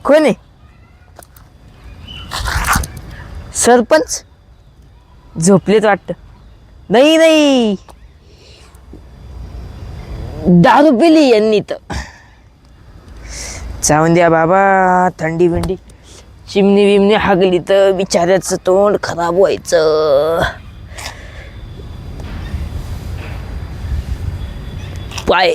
कोण आहे? सरपंच झोपलेत वाटत. नाही नाही, दारू पिली यांनी तर. जाऊन द्या बाबा, थंडी बिंडी चिमणी बिमणी हागली तर बिचाऱ्याचं तोंड खराब व्हायचं. पाय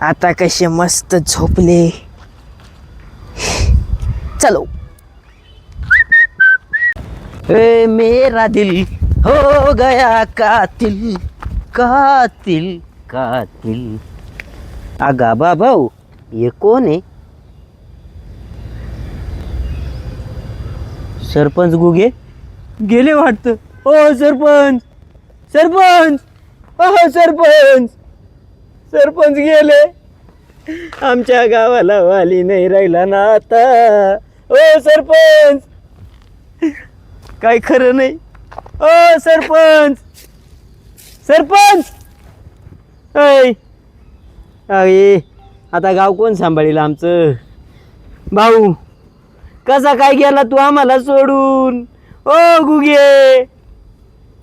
आता कसे मस्त झोपले. चलो. ए मेरा दिल हो गया कातिल कातिल कातिल. आगा बाबा, ये कौन है? सरपंच गुगे गेले वाटतं. ओ सरपंच, सरपंच, ओ सरपंच, सरपंच गेले. आमच्या गावाला वाली नाही राहिला ना आता. ओ सरपंच, काय खरं नाही. ओ सरपंच, सरपंच. ऐ अरे, आता गाव कोण सांभाळील आमचं? भाऊ, कसा काय गेला तू आम्हाला सोडून? ओ गुगे,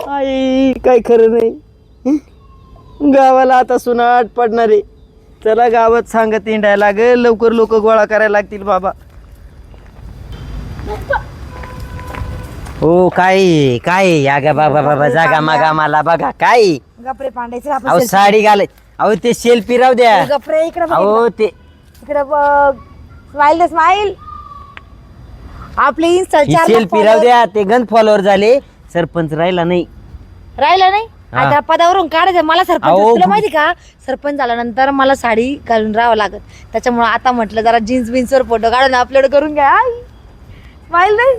आई काय खरं नाही. गावाला आता सुनाट पडणार आहे. चला गावात सांगत हिंडायला लागेल, लवकर लोक गोळा करायला लागतील बाबा. हो काय काय या गा बाबा बाबा, जागा मागा मला बघा काय. गपरे पांडायचे अहो साडी घाल. अहो ते सेल्फी राहू द्या. गपरे इकडे अहो ते इकडे बघ. Smile the smile. आपले इन्स्टा सेल्फी राहू द्या. ते गन फॉलोअर झाले, सरपंच राहिला नाही. राहिला नाही. आता पदावरून काढायचं मला. सरपंच तुला माहिती का, सरपंच झाल्यानंतर मला साडी घालून राहावं लागत. त्याच्यामुळे आता म्हटलं जरा जीन्स बिन्सवर फोटो काढून अपलोड करून घ्या. स्माइल नाही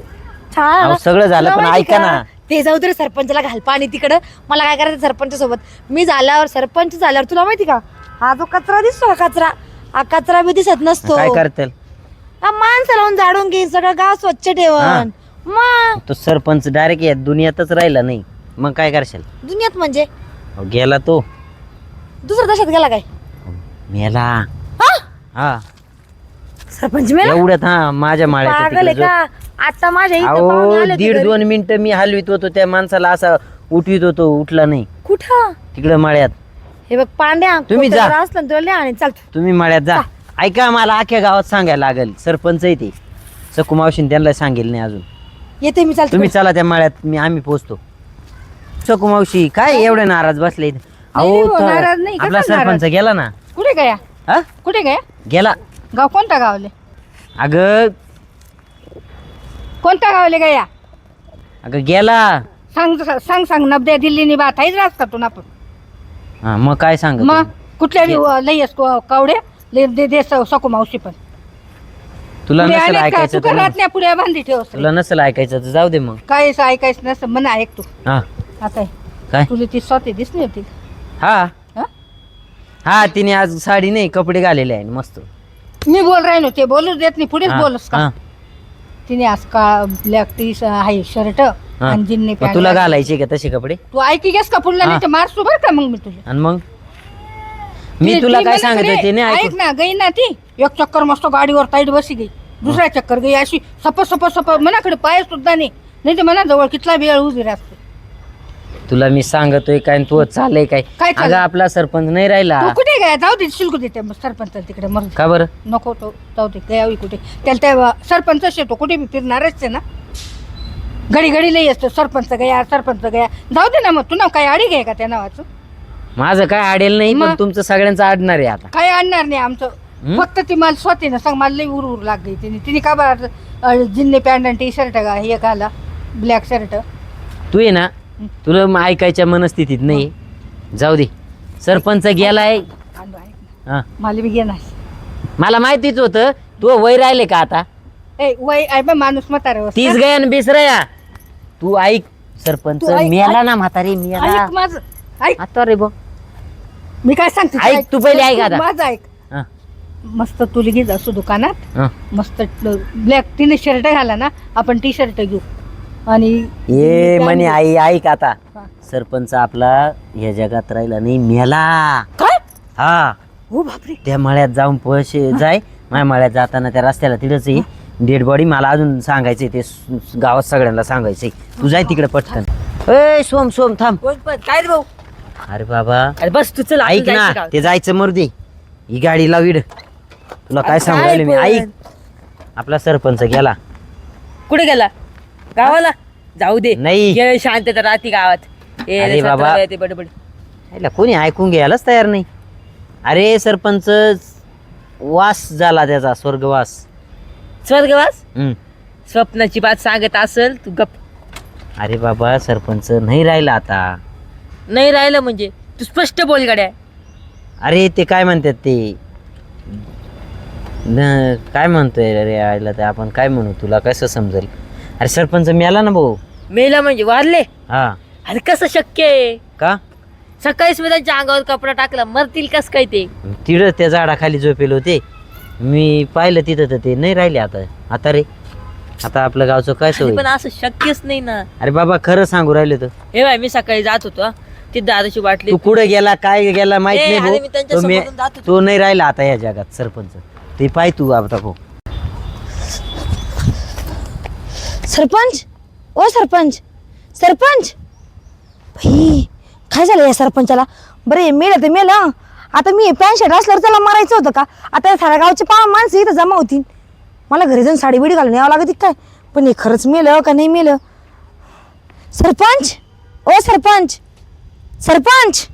छान सगळं झालं, पण ऐका ना, ते जाऊ दे. सरपंचाला घाल पाणी तिकडं. मला काय करायचं सरपंच सोबत. मी झाल्यावर, सरपंच झाल्यावर तुला माहिती का, हा जो कचरा दिसतो, कचरा, हा कचरा बी दिसत नसतो. काय करतील? माणसं लावून झाडून घे, सगळं गाव स्वच्छ ठेवण. मग तो सरपंच डायरेक्ट या दुनियातच राहिला नाही, मग काय करशाल? दुनियात म्हणजे गेला तो दुसऱ्या देशात गेला काय? मेला. हा सरपंच मेला एवढ्यात. हा माझ्या पागल आहे माळ्यात. का? आता माझ्या इथं पाहुणे आले होते 1.5-2 मिनिटं मी हलवीत होतो त्या माणसाला, असा उठवीत होतो, उठला नाही. कुठं? तिकडे माळ्यात. हे बघ पांड्या, तुम्ही जा. असलं ना तुला लय आणि चाल. तुम्ही माळ्यात जा. ऐका, मला अख्ख्या गावात सांगायला लागेल. सरपंच आहे ते. सकू मावशीने त्यांना सांगेल नाही अजून. येते मी, चाल. तुम्ही चला त्या माळ्यात, आम्ही पोहोचतो. सकू मावशी काय एवढे नाराज बसले? नाही, नाराज नाही. आपला कसा सरपंच गेला ना. कुठे गया? हा कुठे गया? गेला. गाव कोणता गावले? अगं कोणता गावले गया? अगं गेला. सांग सांग सांग. नब्या दिल्लीनी बात आहेच रास्तातून आपण. हा मग काय सांग. मग कुठल्या लई असतो कावडे दे सकू मावशी. पण तुला नसेल ऐकायचं तर राहत नाही, पुढे बांधी ठेव. तुला नसेल ऐकायचं तर जाऊ दे मग. काय ऐकायचं नसतं म्हणा. ऐक तू. हा आता काय? तुला ती स्वतः दिसली होती. हा हा? हा तिने आज साडी नाही, कपडे घालेले आहे मस्त. मी बोल राही ना, ते बोलू देत नाही. पुढेच हा, बोलस का? हा. तिने आज का ब्लॅक टी आहे शर्ट आणि जिन्नी मग तुला घालायचे का तसे कपडे? तू ऐकी गेस का पुढला? नाही तर मारसू बर का मग मी तुला. आणि मग मी तुला काय सांगत होते नाही ऐक ना. गई ना ती एक चक्कर मस्त गाडीवर ताईट बसी गई. दुसऱ्या चक्कर गई अशी सप सप सप. मनाकडे पाय सुद्धा नाही तर मना जवळ कितला वेळ उभी राहते. तुला मी सांगतोय काय, तू चाललंय काय? काय अगं आपला सरपंच नाही राहिला. तू कुठे गया? जाऊ दे, शिल्कू देते सरपंच तिकडे. मग का बरं? नको तो जाऊ दे. गयावी कुठे? त्याला त्या सरपंच शेतो कुठे बी फिरणारच आहे ना. घडी घडी लई असतो सरपंच गया, सरपंच गया. जाऊ दे ना. मग तू ना काय आडी घे का त्या नावाचं? माझं काय आडेल नाही, पण मग? तुमचं सगळ्यांचं आडणार आहे आता. काय आणणार नाही आमचं. फक्त ती मला स्वतः सांग. मला लई उर लाग गई तिने का बरं जिन्ने पॅन्ट आणि टी शर्ट का हे घाला ब्लॅक शर्ट. तू आहे ना, तुला ऐकायच्या मनस्थितीत नाही. जाऊ दे. सरपंच गेलाय. हा मला बी घेणार. मला माहितीच होतं. तू वय राहिले का आता? ए वय आहे बा, माणूस म्हातारा 30 गया न 20 राया. तू ऐक, सरपंच तू ऐक, मेला ना म्हातारी, मेला. ऐक माझं. ऐक आता रे बघ. मी काय सांगते. ऐक, तू पहिले ऐक आता. माझं ऐक. हा, मस्त तुला घे असतो दुकानात. हा. मस्त ब्लॅक तिने शर्ट घाला ना, आपण टी शर्ट घेऊ. आणि ये म्हणे आई ऐक आता, सरपंच आपला या जगात राहिला नाही, मेला. काय? हा, हो बापरे. त्या मळ्यात जाऊन पैसे जाय. माझ्या मळ्यात जाताना त्या रस्त्याला तिथंच आहे डेड बॉडी. मला अजून सांगायचंय ते गावात सगळ्यांना सांगायचंय. तू जाय तिकडे पटकन. ए सोम सोम थांब. काय रे भाऊ? अरे बाबा अरे बस तू चल, ऐक ना, ते जायचं मरू दे. ही गाडी लाव इड. तुला काय सांगू राहिले मी, ऐक. आपला सरपंच गेला. कुठे गेला? गावाला? जाऊ दे, नाही. ये शांतता राहते गावात. अरे बाबा. बडबड. याला कोणी ऐकून घ्यायलाच तयार नाही. अरे सरपंच वास झाला त्याचा, स्वर्गवास. स्वर्गवास? हम्म. स्वप्नाची बात सांगत असेल तू गप. अरे बाबा सरपंच नाही राहिला आता. नाही राहिलं म्हणजे तू स्पष्ट बोल गड्या. अरे ते काय म्हणतात ते काय म्हणतोय रे आईला, ते आपण काय म्हणू, तुला कसं समजेल? अरे सरपंच मेला ना भाऊ. मेला म्हणजे वारले? हा. अरे कसं शक्य आहे? का? सकाळीच मी त्यांच्या अंगावर कपडा टाकला, मरतील कस काय ते? तिथं त्या झाडाखाली झोपेल होते, मी पाहिलं तिथं, तर ते नाही राहिले आता. आता रे आता आपलं गावचं काय अरे सोय? पण असं शक्यच नाही ना. अरे बाबा खरं सांगू राहिले तर. हे बाय, मी सकाळी जात होतो ती दादाची बाटली. तू कुठे गेला काय गेला माहित ए, नाही अरे मी भाऊ. त्यांच्या तो मी- समोरून जात होतो. तो नाही राहिला आता या जगात सरपंच. ते पाय तू आता भाऊ. सरपंच, ओ सरपंच, सरपंच. भाई काय झालं या सरपंचाला? बरे मेलं तर मेलं. आता मी पॅन्ट शर्ट असल्यावर त्याला मारायचं होतं का? आता या साऱ्या गावचे माणसं इथं जमा होतील. मला घरी जाऊन साडी बिडी घालून यावं लागत काय? पण हे खरंच मेलं का नाही मेलं? सरपंच, ओ सरपंच, सरपंच.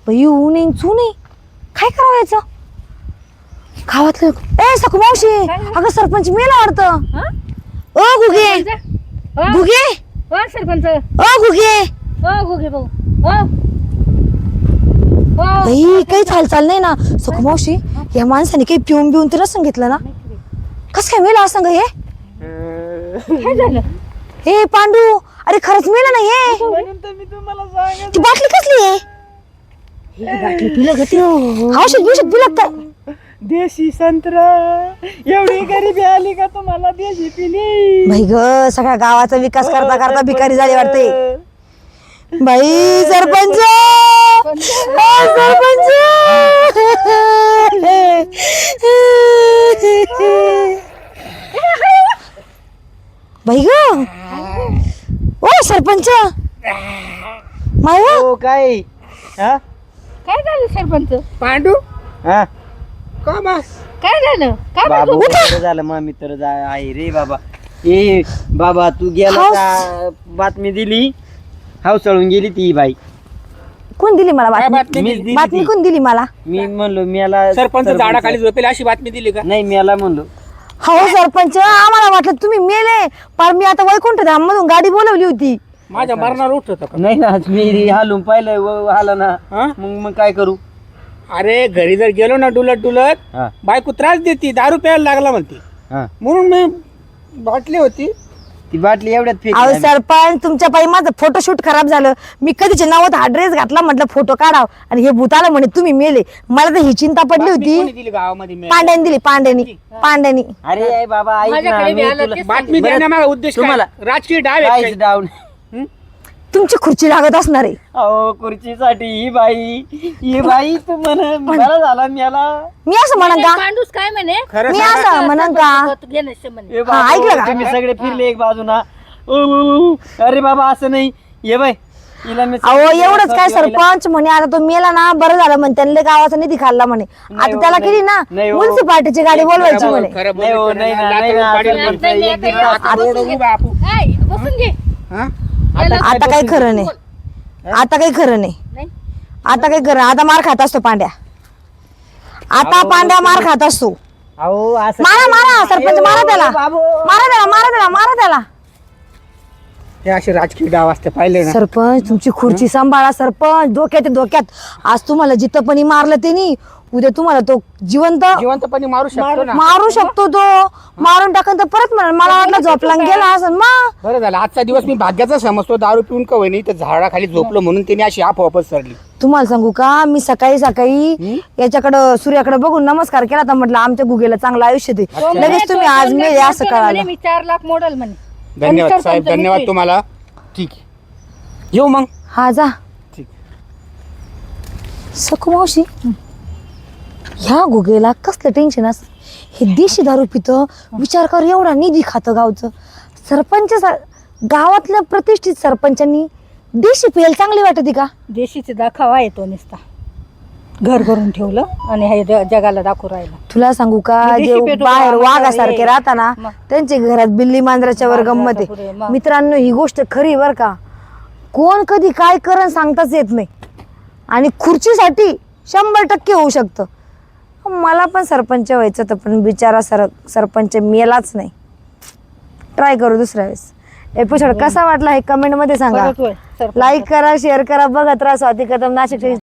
बाई ऊन येईन चू नाही, काय करावं याचं? गावातलं ए सकू मावशी, अगं सरपंच मेला वाटतं. ओ गुगे, गुगे, सरपंच. ओ गुगे. गुगे भाऊ. बाई काहीच हालचाल नाही ना. सकू मावशी, या माणसाने काही पिऊन बिऊन तर नसून घेतलं ना? कस काय मेला असं हे? काय झालं? हे पांडू, अरे खरंच मेला नाही हे. ती बाटली कसली आहे? बाटली पिलं गती. औषध बिषध पिलं काय? देशी संत्रा. एवढी गरिबी आली का तुम्हाला देशी पिली? बाई ग, सगळ्या गावाचा विकास करता करता भिकारी झाली वाटते. बाई सरपंच, सरपंच. बाई ग, ओ सरपंच. माय हो काय? हा? काय झालं सरपंच? पांडू हा? का बस काय झालं? काय बाबू बरं झालं मग मित्र आहे रे बाबा. ए बाबा तू गेला का? बातमी दिली, हावसळून गेली ती बाई. कोण दिली मला काय बातमी? बातमी मीच दिली बातमी ती. कोण दिली मला? मी म्हणलो मेला सरपंच झाडाखाली झोपेल अशी बातमी दिली का? नाही मेला म्हणलो. हो सरपंच, आम्हाला वाटलं तुम्ही मेले. पण मी आता वैकुंठ धाममधून गाडी बोलवली होती. माझ्या मरणावर उठत होता का? नाही ना मी हालून पाहिलं आला ना. हा? मग काय करू? अरे घरी जर गेलो ना डुलत डुलत, हा बायको त्रास देते, दारू प्यायला लागला म्हणते, हा. म्हणून मी बाटली होती. ती बाटली एवढ्यात अहो फेकली. सरपंच, तुमच्या पायी माझं फोटोशूट खराब झालं. मी कधीच्या नावात हा ड्रेस घातला, म्हटलं फोटो काढाव, आणि हे भूताला म्हणे तुम्ही मेले. मला तर ही चिंता पडली बातमी कोणी होती. दिली गावामध्ये मी? पांड्याने दिली, पांड्यानी, पांड्यानी. अरे बाबा ऐक ना, माझ्याकडे मी बी आलं तुला- तेच बातमी बरं, देण्यामागे उद्देश तुम्हाला- काय? राजकीय डाव आहे काहीच काय? डाऊन. तुमची खुर्ची लागत असणार आहे. अहो खुर्चीसाठी ही बाई तू मला झाला मेला. मी असं म्हणन का? पांडूस काय म्हणे? खरं मी सांगा. असं म्हणन का? ए बाबा, ऐकलं का? तुम्ही सगळे फिरले एक बाजूना. अरे बाबा असं नाही. ये बाय हिला मी अहो एवढंच काय सांगितलं. सरपंच म्हणे आता तो मेला ना, बरं झालं म्हणे, त्यांनी गावाचा निधी खाल्ला म्हणे. नाही आता हो, त्याला नाही. केली ना नाही हो. म्युन्सिपाल्टीची गाडी बोलवायची खरं म्हणे. बोल, खरं बोल, नाही हो, खरं नाही ना, लाथ नाही ना, पाडील सरपंच, म्हणते. एक दीड तास. आता रोड उभा आपू. बसून घे. हा? आता काही खरं नाही. आता काही खरं नाही. आता काही खरं. आता मार खात असतो पांड्या. आता अहो, पांड्या मार खात असतो. अहो असं मारा मारा सरपंच, मारा त्याला, बाबू. मारा त्याला, मारा त्याला, मारा त्याला. हे असे राजकीय डाव असते पाहिले ना. सरपंच तुमची खुर्ची सांभाळा सरपंच. डोक्यात डोक्यात. आज तुम्हाला जिथं पण मारलं त्यांनी, उद्या तुम्हाला तो जिवंत जिवंतपणे मारू शकतो ना. मारू शकतो. तो मारून टाकन तर परत म्हणाल मला वाटलं झोपला आणि गेला असं मग. बरं झालं आजचा दिवस मी भाग्याचा समजतो. दारू पिऊन का होईनी तर झाडाखाली झोपलो म्हणून त्याने अशी आपोआप पसरली. तुम्हाला सांगू का, मी सकाळी सकाळी याच्याकडं सूर्याकडे बघून नमस्कार केला तर म्हटलं आमच्या गुगेला चांगलं आयुष्य दे. लगेच तुम्ही आज मेले असं कळालं. मी 4 लाख मॉडेल म्हणे. धन्यवाद सरपंच साहेब, धन्यवाद नीती. तुम्हाला. ठीक आहे, येऊ मग. हा जा. ठीक. सकू मावशी ह्या गुगेला कसलं टेन्शन असत. हे देशी दारू पितं, विचार कर एवढा निधी खातं गावचं. सरपंच गावातल्या प्रतिष्ठित सरपंचांनी देशी पेल चांगली वाटते का? देशीचे दाखवा येतो नुसता, घर भरून ठेवलं आणि हे जगाला दाखवू राहिला. तुला सांगू का, हे देशी जे पेटू बाहेर गावाला वाघासारखे हे. राहता ना मग. त्यांचे घरात बिल्ली मांजराच्या वर गंमत मांजराच्या पुढे, आहे. मग. मित्रांनो ही गोष्ट खरी बर का. कोण कधी काय करण सांगताच येत नाही. आणि खुर्चीसाठी 100% होऊ शकतं. मला पण सरपंच व्हायचं होतं, पण बिचारा सरपंच मेलाच नाही. ट्राय करू दुसऱ्या वेळेस. एपिसोड कसा वाटला हे कमेंट मध्ये सांगा. परत होय, सरपंच. लाईक करा, शेअर करा, बघत राहा स्वाती कदम नाशिक